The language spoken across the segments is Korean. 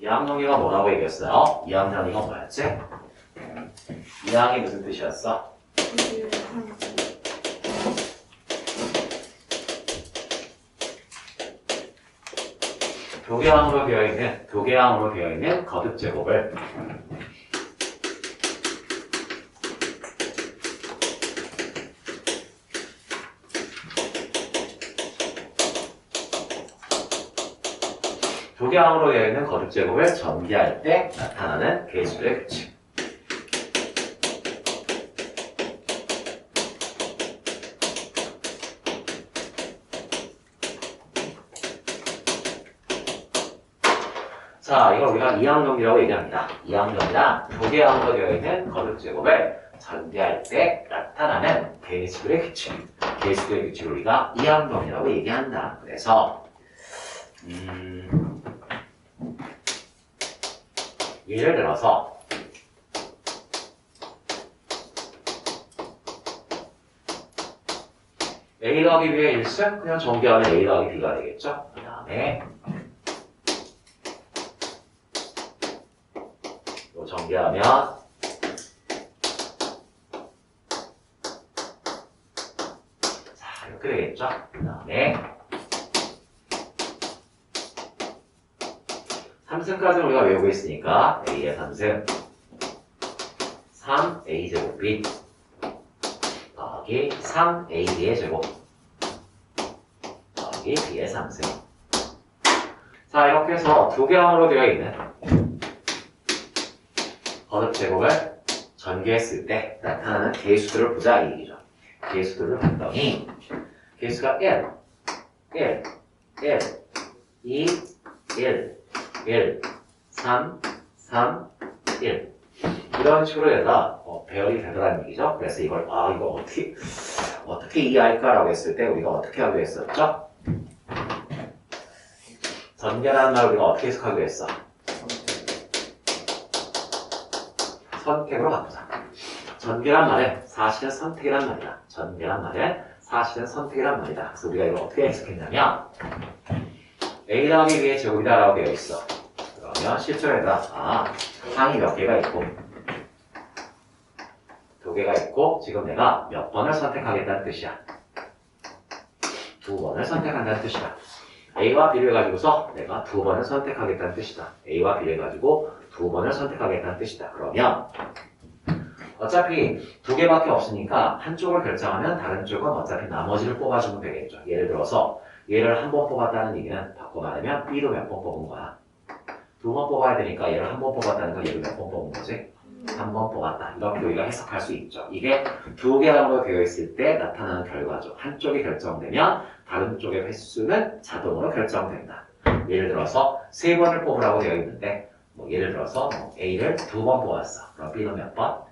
이항정리가 뭐라고 얘기했어요? 이항정리가 뭐였지? 이항이 무슨 뜻이었어? 도개항으로 되어 있는 거듭 제곱을 도개항으로 되어 있는 거듭 제곱을 전개할 때 나타나는 개수의 규칙. 자, 이걸 우리가 이항정리라고 얘기합니다. 이항정리란 도개항으로 되어 있는 거듭 제곱을 전개할 때 나타나는 개수의 규칙. 개수의 규칙을 우리가 이항정리라고 얘기한다. 그래서 예를 들어서 A 더하기 B의 1승 그냥 전개하면 A 더하기 B가 되겠죠. 그 다음에 또 전개하면 자 이렇게 되겠죠. 그 다음에 3승까지는 우리가 외우고 있으니까 A의 3승 3A제곱 B 더하기 3AB의 제곱 더하기 B의 3승. 자 이렇게 해서 도개항으로 되어 있는 거듭 제곱을 전개했을 때 나타나는 개수들을 보자 이 얘기죠. 개수들을 봤더니 개수가 1, 2, 1, 3, 1 이런 식으로 해서 배열이 되더라는 얘기죠. 그래서 이걸 이거 어떻게 이해할까라고 했을 때 우리가 어떻게 하기로 했었죠? 전개라는 말을 우리가 어떻게 해석하기로 했어? 선택으로 바꾸자. 전개란 말은 사실은 선택이란 말이다. 전개란 말은 사실은 선택이란 말이다. 그래서 우리가 이걸 어떻게 해석했냐면 A 더하기 B의 제곱이다 라고 되어 있어. 그러면 실전에다 항이 몇 개가 있고 두 개가 있고 지금 내가 몇 번을 선택하겠다는 뜻이야. 두 번을 선택한다는 뜻이다. A와 B를 가지고서 내가 두 번을 선택하겠다는 뜻이다. A와 B를 가지고 두 번을 선택하겠다는 뜻이다. 그러면 어차피 두 개밖에 없으니까 한쪽을 결정하면 다른 쪽은 어차피 나머지를 뽑아주면 되겠죠. 예를 들어서 얘를 한 번 뽑았다는 얘기는 바꿔 말하면 B로 몇 번 뽑은 거야. 두 번 뽑아야 되니까 얘를 한 번 뽑았다는 건 얘를 몇 번 뽑은 거지? 한 번 뽑았다. 이렇게 우리가 해석할 수 있죠. 이게 두 개로 되어 있을 때 나타나는 결과죠. 한쪽이 결정되면 다른 쪽의 횟수는 자동으로 결정된다. 예를 들어서 세 번을 뽑으라고 되어 있는데 예를 들어서 A를 두 번 뽑았어. 그럼 B는 몇 번?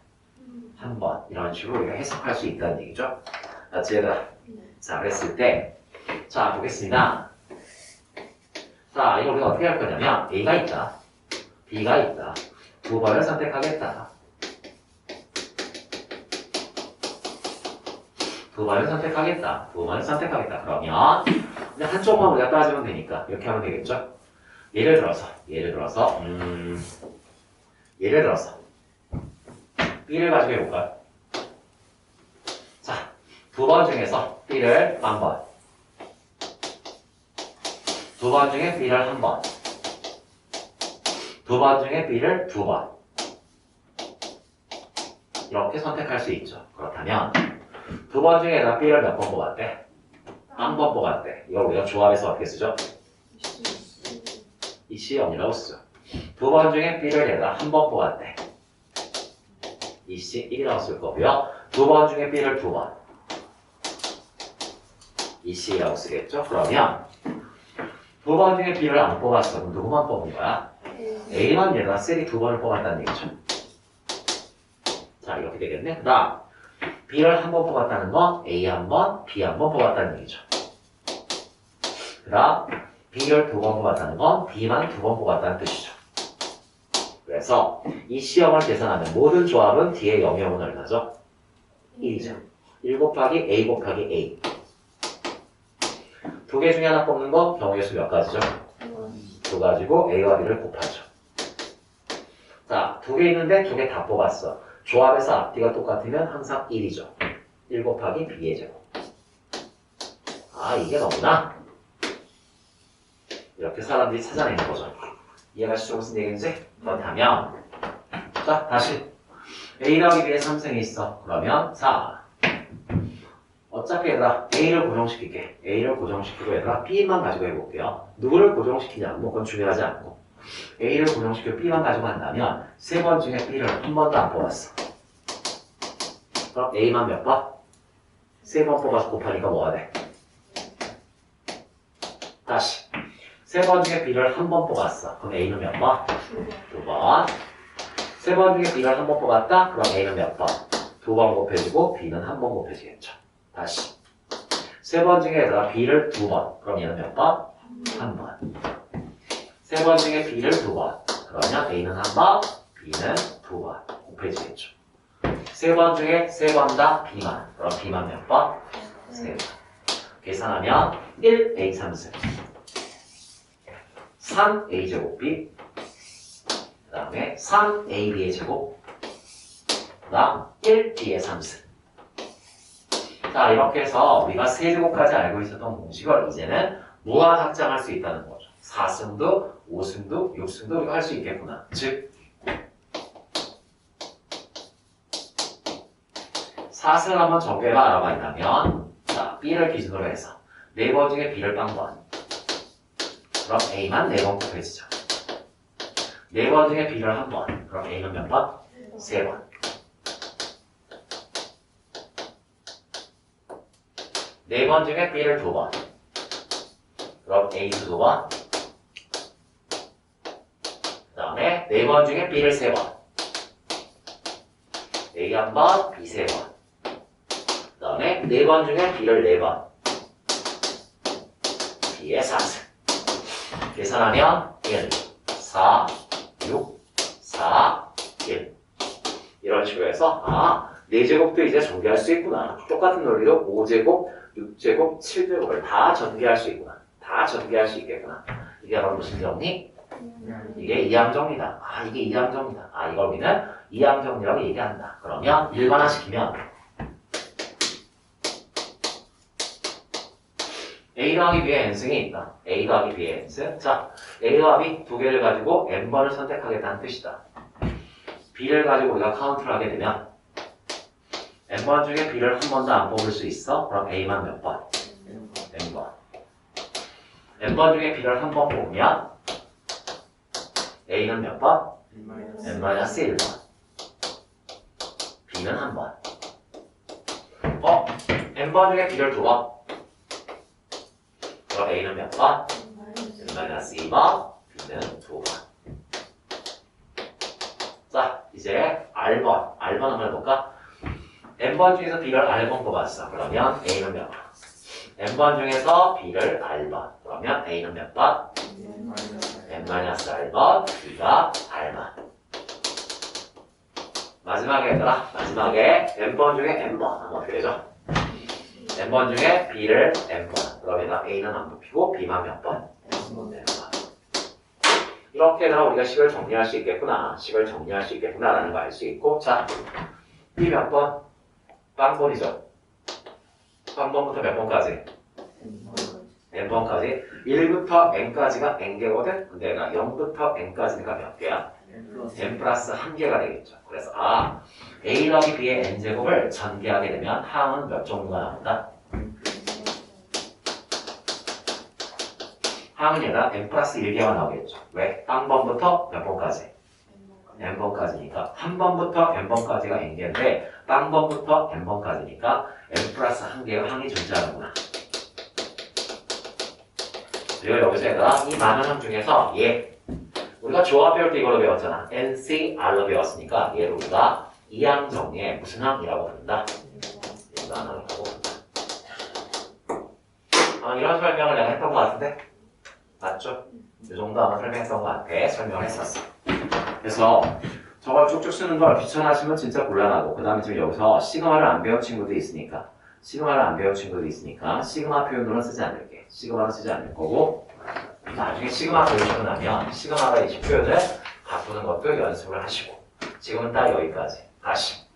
한 번. 이런 식으로 우리가 해석할 수 있다는 얘기죠. 얘들아. 자, 그랬을 때 자, 보겠습니다. 자, 이거 우리가 어떻게 할 거냐면 A가 있다. B가 있다. 두 번을 선택하겠다. 두 번을 선택하겠다. 두 번을 선택하겠다. 그러면 그냥 한쪽만 우리가 따지면 되니까 이렇게 하면 되겠죠? 예를 들어서 B를 가지고 해볼까요? 자, 두 번 중에서 B를 한 번, 두 번 중에 B를 한 번, 두 번 중에 B를 두 번 이렇게 선택할 수 있죠. 그렇다면 두 번 중에 내가 B를 몇 번 뽑았대? 한 번 뽑았대. 이걸 우리가 조합해서 어떻게 쓰죠? 이C0이라고 쓰죠. 두 번 중에 B를 내가 한 번 뽑았대. EC1이라고 쓸 거고요. 두 번 중에 B를 두 번. EC2라고 쓰겠죠? 그러면 두 번 중에 B를 안 뽑았어. 그럼 누구만 뽑은 거야? A만 얘가 셀이 두 번을 뽑았다는 얘기죠. 자, 이렇게 되겠네. 그 다음 B를 한 번 뽑았다는 건 A 한 번, B 한 번 뽑았다는 얘기죠. 그 다음 B를 두 번 뽑았다는 건 B만 두 번 뽑았다는 뜻이죠. 그래서 이 시험을 계산하면 모든 조합은 뒤에 0이 오면 얼마죠? 1이죠. 1 곱하기 A 곱하기 A. 두 개 중에 하나 뽑는 거 경우의 수 몇 가지죠? 두 가지고 A와 B를 곱하죠. 자, 두 개 있는데 두 개 다 뽑았어. 조합에서 앞뒤가 똑같으면 항상 1이죠. 1 곱하기 b의 제곱. 아, 이게 너구나. 이렇게 사람들이 찾아내는 거죠. 이해가 시죠 무슨 얘기인지? 그렇다면 자, 다시 a 더하기 b의 3승이 있어. 그러면 자, 어차피 얘들아 a를 고정시킬게. a를 고정시키고 얘들아 b만 가지고 해볼게요. 누구를 고정시키냐? 뭐 그건 중요하지 않고 a를 고정시키고 b만 가지고 한다면 세 번 중에 b를 한 번도 안 뽑았어. 그럼 a만 몇 번? 세 번 뽑아서 곱하니까 뭐가 돼? 다시 세 번 중에 b를 한 번 뽑았어. 그럼 a는 몇 번? 두 번. 세 번 중에 b를 한 번 뽑았다? 그럼 a는 몇 번? 두 번 곱해지고 b는 한 번 곱해지겠죠. 다시 세 번 중에 얘들아 b를 두 번. 그럼 얘는 몇 번? 한 번. 세 번 중에 b를 두 번. 그러면 a는 한 번, b는 두 번. 곱해지겠죠. 세 번 중에 세 번 다 b만. 그럼 b만 몇 번? 세 번. 계산하면 1a 3승 3a 제곱 b 그 다음에 3ab의 제곱 그 다음 1b의 3승. 자, 이렇게 해서 우리가 세제곱까지 알고 있었던 공식을 이제는 무한 확장할 수 있다는 거죠. 4승도 5승도 6승도 우리가 할 수 있겠구나. 즉 4승을 한번 적게가 알아가 있다면 자, b를 기준으로 해서 4번 중에 b를 빵번. 그럼 a만 4번 곱해지죠. 4번 중에 b를 한 번. 그럼 a는 몇 번? 3번. 4번 중에 b를 2번. 그럼 a도 2번. 그 다음에 4번 중에 b를 3번. a 한 번, b 3번. 그 다음에 4번 중에 b를 4번. b의 4승. 계산하면 1, 4, 6, 4, 1. 이런 식으로 해서, 아, 4제곱도 이제 전개할 수 있구나. 똑같은 논리로 5제곱, 6제곱, 7제곱을 다 전개할 수 있구나. 다 전개할 수 있겠구나. 이게 바로 무슨 정리? 이게 이항정리다. 아, 이게 이항정리다. 아, 이걸 우리는 이항정리라고 얘기한다. 그러면 일반화시키면 a 더하기 b의 n승이 있다. a 더하기 b의 n승. 자, a와 b 두 개를 가지고 n번을 선택하겠다는 뜻이다. b를 가지고 우리가 카운트를 하게 되면 n번 중에 b를 한 번도 안 뽑을 수 있어. 그럼 a만 몇 번? n번. n번 중에 b를 한 번 뽑으면 a는 몇 번? n-1번. b는 한 번. n번 중에 b를 두 번. 그럼 a는 몇 번? n-2번, b는 2번. 자, 이제 r번. r번 한번 해볼까? n번 중에서 b를 r번 뽑았어. 그러면 a는 몇 번? n번 중에서 b를 r번. 그러면 a는 몇 번? n-r번, b가 r번. 마지막에 얘들아, 마지막에 n번 중에 n번 한번 어떻게 되죠? n번 중에 b를 n번. 그러면 a는 안 뽑히고 b만 몇 번? n번. 이렇게 해서 우리가 식을 정리할 수 있겠구나. 식을 정리할 수 있겠구나라는 거 알 수 있고, 자, b 몇 번? 빵번이죠. 빵번부터 몇 번까지? n번까지. 1부터 n까지가 n개거든? 근데 내가 0부터 n까지니까 몇 개야? n 플러스 1개가 되겠죠. 그래서 아, a 더하기 b의 n제곱을 전개하게 되면 항은 몇 종류가 나온다? 항은 얘가 n 플러스 1개가 나오겠죠. 왜? 빵번부터 몇 번까지? n번까지니까 한 번부터 n번까지가 n개인데 빵번부터 n번까지니까 n 플러스 1개가 항이 존재하는구나. 그리고 여기서 얘들아 이 많은 항 중에서 얘 우리가 조합 배울 때 이걸로 배웠잖아. NCR로 배웠으니까 얘를 우리가 이항 정리의 무슨 항이라고 부른다? 인간항이라고 부른다. 이런 설명을 내가 했던 것 같은데? 맞죠? 이 정도 아마 설명했던 것 같아. 설명을 했었어. 그래서 저걸 쭉쭉 쓰는 걸 귀찮아하시면 진짜 곤란하고, 그 다음에 지금 여기서 시그마를 안 배운 친구도 있으니까 시그마 표현으로는 쓰지 않을게. 시그마는 쓰지 않을 거고, 나중에 시그마 배우시고 나면 시그마가 이 표현을 바꾸는 것도 연습을 하시고. 지금은 딱 여기까지. 다시.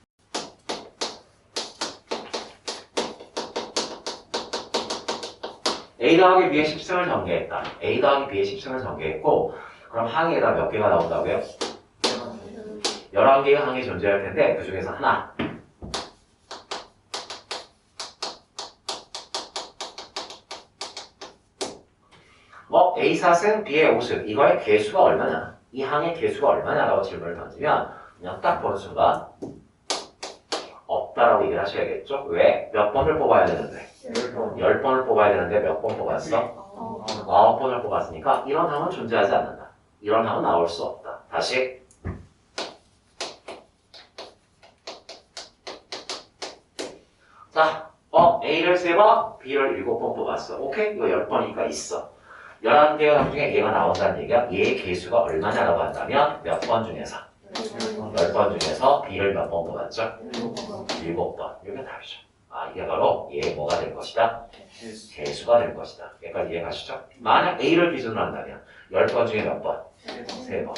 A 더하기 B의 10승을 전개했다. A 더하기 B의 10승을 전개했고, 그럼 항에다 몇 개가 나온다고요? 11개의 항이 존재할 텐데, 그 중에서 하나. A 4승, B의 5승. 이거의 개수가 얼마냐? 이 항의 개수가 얼마냐라고 질문을 던지면, 그냥 딱 보는 순간, 없다라고 얘기를 하셔야겠죠? 왜? 몇 번을 뽑아야 되는데? 10번을 뽑아야 되는데 몇 번 뽑았어? 9번을 뽑았으니까 이런 항은 존재하지 않는다. 이런 항은 나올 수 없다. 다시. 자, A를 3번, B를 7번 뽑았어. 오케이? 이거 10번이니까 있어. 11개의 항 중에 얘가 나온다는 얘기야. 얘의 개수가 얼마냐라고 한다면 몇 번 중에서? 10번 중에서 B를 몇 번 뽑았죠? 7번. 이게 답이죠. 이게 바로 얘 뭐가 될 것이다? 개수가 될 것이다. 여기까지 이해가시죠? 만약 A를 기준으로 한다면 10번 중에 몇 번? 3번.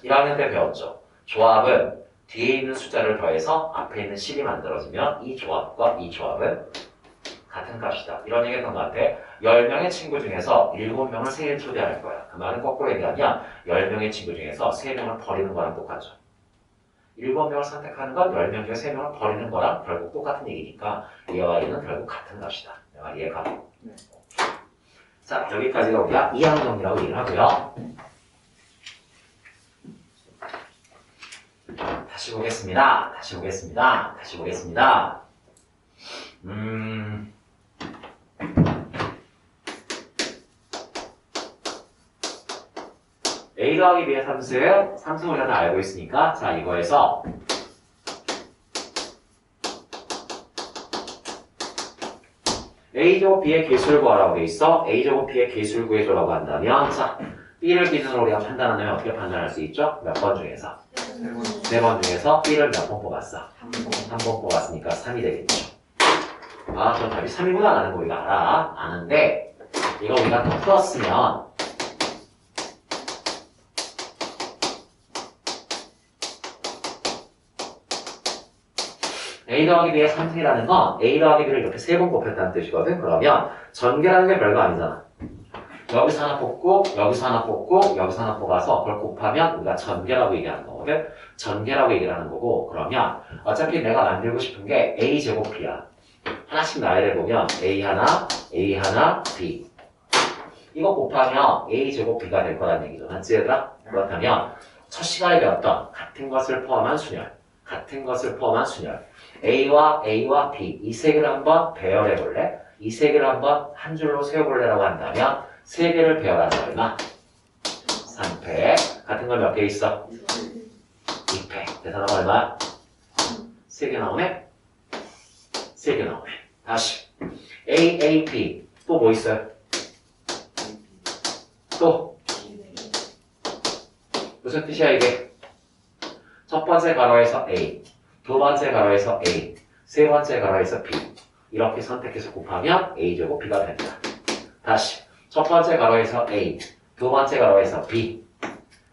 1학년 때 배웠죠? 조합은 뒤에 있는 숫자를 더해서 앞에 있는 식이 만들어지면 이 조합과 이 조합은 같은 값이다. 이런 얘기 했던 것 같아. 10명의 친구 중에서 7명을 생일 초대할 거야. 그 말은 거꾸로 얘기하면 10명의 친구 중에서 3명을 버리는 거랑 똑같죠. 7명을 선택하는 건 10명 중에 3명을 버리는 거랑 결국 똑같은 얘기니까 얘와 얘는 결국 같은 값이다. 내가 이해가? 네. 자, 여기까지가 우리가 이항 정리라고 얘기를 하고요. 다시 보겠습니다. A 더하기 B의 3승 우리가 다 알고 있으니까 자 이거에서 A제곱 B의 개수를 구하라고 돼 있어. A제곱 B의 개수를 구해줘라고 한다면 자 B를 기준으로 우리가 판단한다면 어떻게 판단할 수 있죠? 몇 번 중에서? 3번 중에서 B를 몇 번 뽑았어? 한 번 뽑았으니까 3이 되겠죠. 저 답이 3이구나 라는 거 우리가 알아. 아는데 이거 우리가 더 풀었으면 A 더하기 B의 3승이라는 건 A 더하기 B를 이렇게 3번 곱했다는 뜻이거든. 그러면 전개라는 게 별거 아니잖아. 여기서 하나 뽑고 여기서 하나 뽑고 여기서 하나 뽑아서 그걸 곱하면 우리가 전개라고 얘기하는 거거든. 전개라고 얘기를 하는 거고 그러면 어차피 내가 만들고 싶은 게 A제곱 B야. 하나씩 나열해 보면 A 하나, B 이거 곱하면 A제곱 B가 될 거라는 얘기죠. 맞지 얘들아? 그렇다면 첫 시간에 배웠던 같은 것을 포함한 순열 A와 B 이 세 개를 한번 배열해 볼래? 이 세 개를 한번 한 줄로 세워볼래라고 한다면 세 개를 배열하면 얼마? 3패. 같은 걸 몇 개 있어? 2패. 계산하면 얼마? 3개 나오네? 3개 나오네. 다시 A, B 또 뭐 있어요? 또 무슨 뜻이야 이게? 첫 번째 가로에서 A, 두 번째 가로에서 A, 세 번째 가로에서 B 이렇게 선택해서 곱하면 A제곱 B가 된다. 다시 첫 번째 가로에서 A, 두 번째 가로에서 B,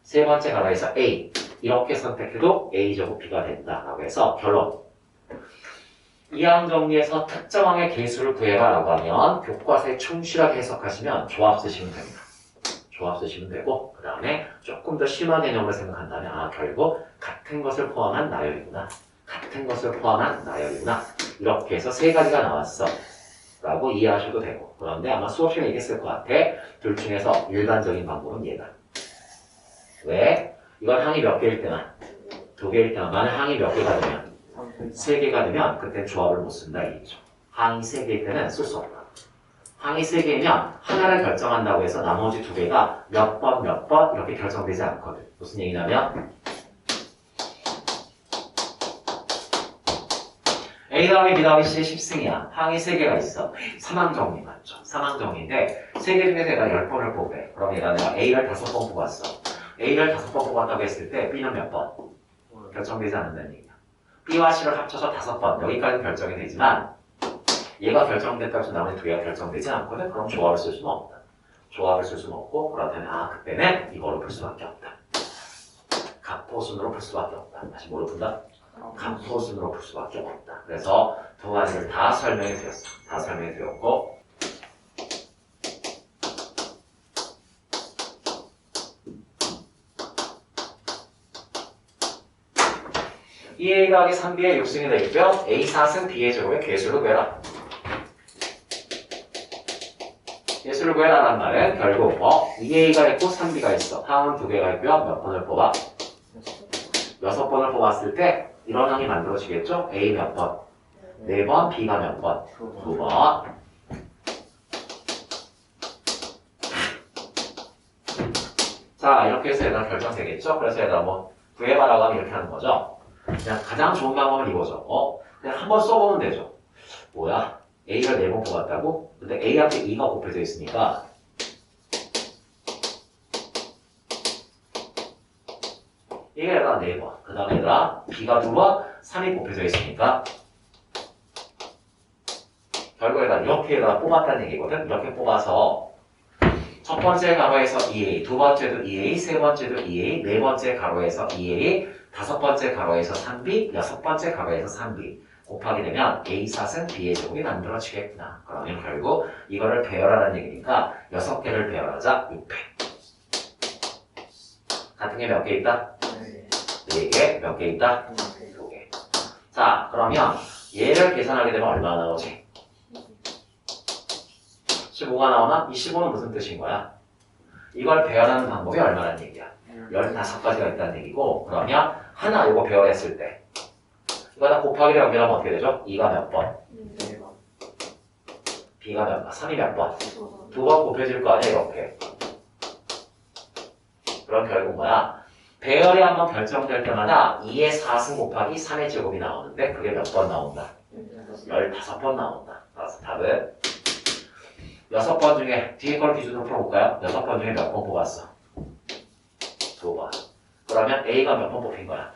세 번째 가로에서 A 이렇게 선택해도 A제곱 B가 된다라고 해서 결론 이항 정리에서 특정항의 개수를 구해라 라고 하면 교과서에 충실하게 해석하시면 조합 쓰시면 됩니다. 조합 쓰시면 되고 그 다음에 조금 더 심한 개념으로 생각한다면 결국 같은 것을 포함한 나열이구나. 이렇게 해서 세 가지가 나왔어 라고 이해하셔도 되고 그런데 아마 수업 시간에 얘기했을 것 같아. 둘 중에서 일반적인 방법은 얘다. 왜? 이건 항이 몇 개일 때만? 2개일 때만. 만약 항이 몇 개가 되면? 3개가 되면 그때 조합을 못 쓴다 이 얘기죠. 항이 3개일 때는 쓸 수 없다. 항이 3개이면 하나를 결정한다고 해서 나머지 2개가 몇 번 이렇게 결정되지 않거든. 무슨 얘기냐면 A 더하기 B 더하기 C의 10승이야. 항이 3개가 있어. 삼항정리 맞죠? 삼항정리인데 3개 중에서 얘가 10번을 뽑래. 그럼 얘가 내가 A를 5번 뽑았어. A를 5번 뽑았다고 했을 때 B는 몇 번? 결정되지 않는다는 얘기야. B와 C를 합쳐서 5번. 여기까지는 결정이 되지만 얘가 결정됐다고 해서 나머지 2개가 결정되지 않거든? 그럼 조합을 쓸 수는 없다. 조합을 쓸 수는 없고 그렇다면 그때는 이걸로 풀 수밖에 없다. 갑호순으로 풀 수밖에 없다. 다시 뭐로 푼다? 갑호순으로 풀 수밖에 없다. 그래서 두 가지를 다 설명해 드렸어. 다 설명해 드렸고 EA 더하기 3B의 6승이 되겠고요. A 4승 B의 제곱의 개수를 구해라. 개수를 구해라란 말은 결국 2A가 있고 3B가 있어. 항은 두 개가 있고요. 몇 번을 뽑아? 6번을 뽑았을 때 이런 항이 만들어지겠죠? A 몇 번? 4번, B가 몇 번? 2번. 자, 이렇게 해서 얘들아 결정되겠죠? 그래서 얘들아 뭐 구해봐라고 하면 이렇게 하는 거죠. 그냥 가장 좋은 방법은 이거죠. 그냥 한번 써보면 되죠. 뭐야? A를 4번 뽑았다고? 근데 A 앞에 2가 곱해져 있으니까 이게 얘들아 4번. 그 다음에 얘들아 B가 2번, 3이 곱해져 있으니까 결국 얘들아 이렇게 얘들아 뽑았다는 얘기거든. 이렇게 뽑아서 첫 번째 가로에서 2A, 두 번째도 2A, 세 번째도 2A, 네 번째 가로에서 2A, 다섯 번째 가로에서 3B, 여섯 번째 가로에서 3B 곱하게 되면 A 4승 B의 제곱이 만들어지겠구나. 그러면 결국 이거를 배열하라는 얘기니까 6개를 배열하자 6배. 같은 게 몇 개 있다? 4개. 몇 개 있다? 2개. 자, 그러면 얘를 계산하게 되면 얼마나 나오지? 15가 나오나? 이 15는 무슨 뜻인 거야? 이걸 배열하는 방법이 얼마나 얘기야? 15가지가 있다는 얘기고, 그러면 하나 이거 배열했을 때 이거 다 곱하기를 연결하면 어떻게 되죠? 2가 몇 번? B가 몇 번? 3이 몇 번? 2번 곱해질 거 아니야 이렇게. 그럼 결국 뭐야? 배열이 한번 결정될 때마다 2의 4승 곱하기 3의 제곱이 나오는데 그게 몇 번 나온다? 15번 나온다. 그래서 답은 6번 중에 뒤에 걸 기준으로 풀어볼까요? 6번 중에 몇 번 뽑았어? 2번. 그러면 A가 몇 번 뽑힌 거야?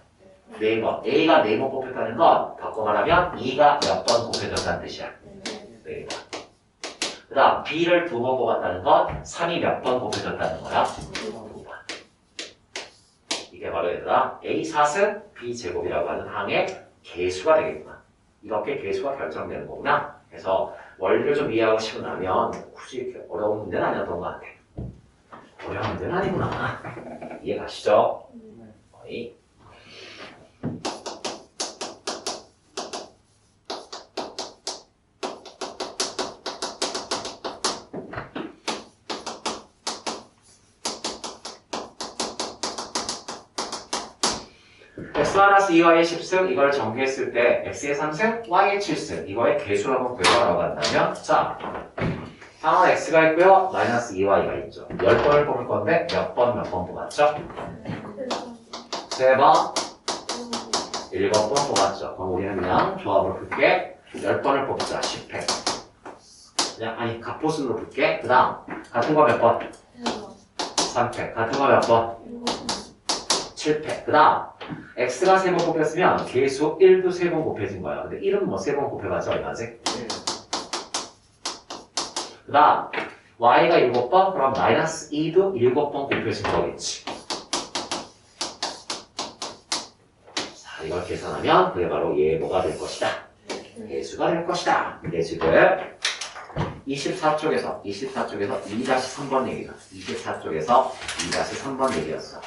4번. A가 4번 뽑혔다는 건 바꿔 말하면 2가 몇 번 곱해졌다는 뜻이야. 4번. 그 다음 B를 2번 뽑았다는 건 3이 몇 번 곱해졌다는 거야? 2번. 이게 바로 얘들아 A 4승 B 제곱이라고 하는 항의 개수가 되겠구나. 이렇게 개수가 결정되는 거구나. 그래서 원리를 좀 이해하고 싶으면 굳이 이렇게 어려운 문제는 아니었던 것 같아. 어려운 문제는 아니구나. 이해 가시죠? 거의. x-2y의 10승 이걸 정리했을 때 x의 3승, y의 7승 이거의 개수를 한번 구해봐라고 한다면 자, 상황 x가 있고요 마이너스 2y가 있죠. 10번을 뽑을 건데 몇 번 뽑았죠? 3번 7번 뽑았죠. 그럼 우리는 그냥 조합을 풀게 10번을 뽑자. 10회 그냥 아니 갑보순으로 풀게. 그 다음 같은 거 몇 번? 3회 같은 거 몇 번? 7회 그 다음 x가 3번 곱했으면 계수 1도 3번 곱해진 거야. 근데 1은 뭐 3번 곱해봤자 얼마지? 그 다음 y가 7번 그럼 마이너스 2도 7번 곱해진 거겠지. 자 이걸 계산하면 그게 바로 얘 뭐가 될 것이다? 계수가 될 것이다. 이게 지금 24쪽에서 2-3번 얘기야. 24쪽에서 2-3번 얘기였어.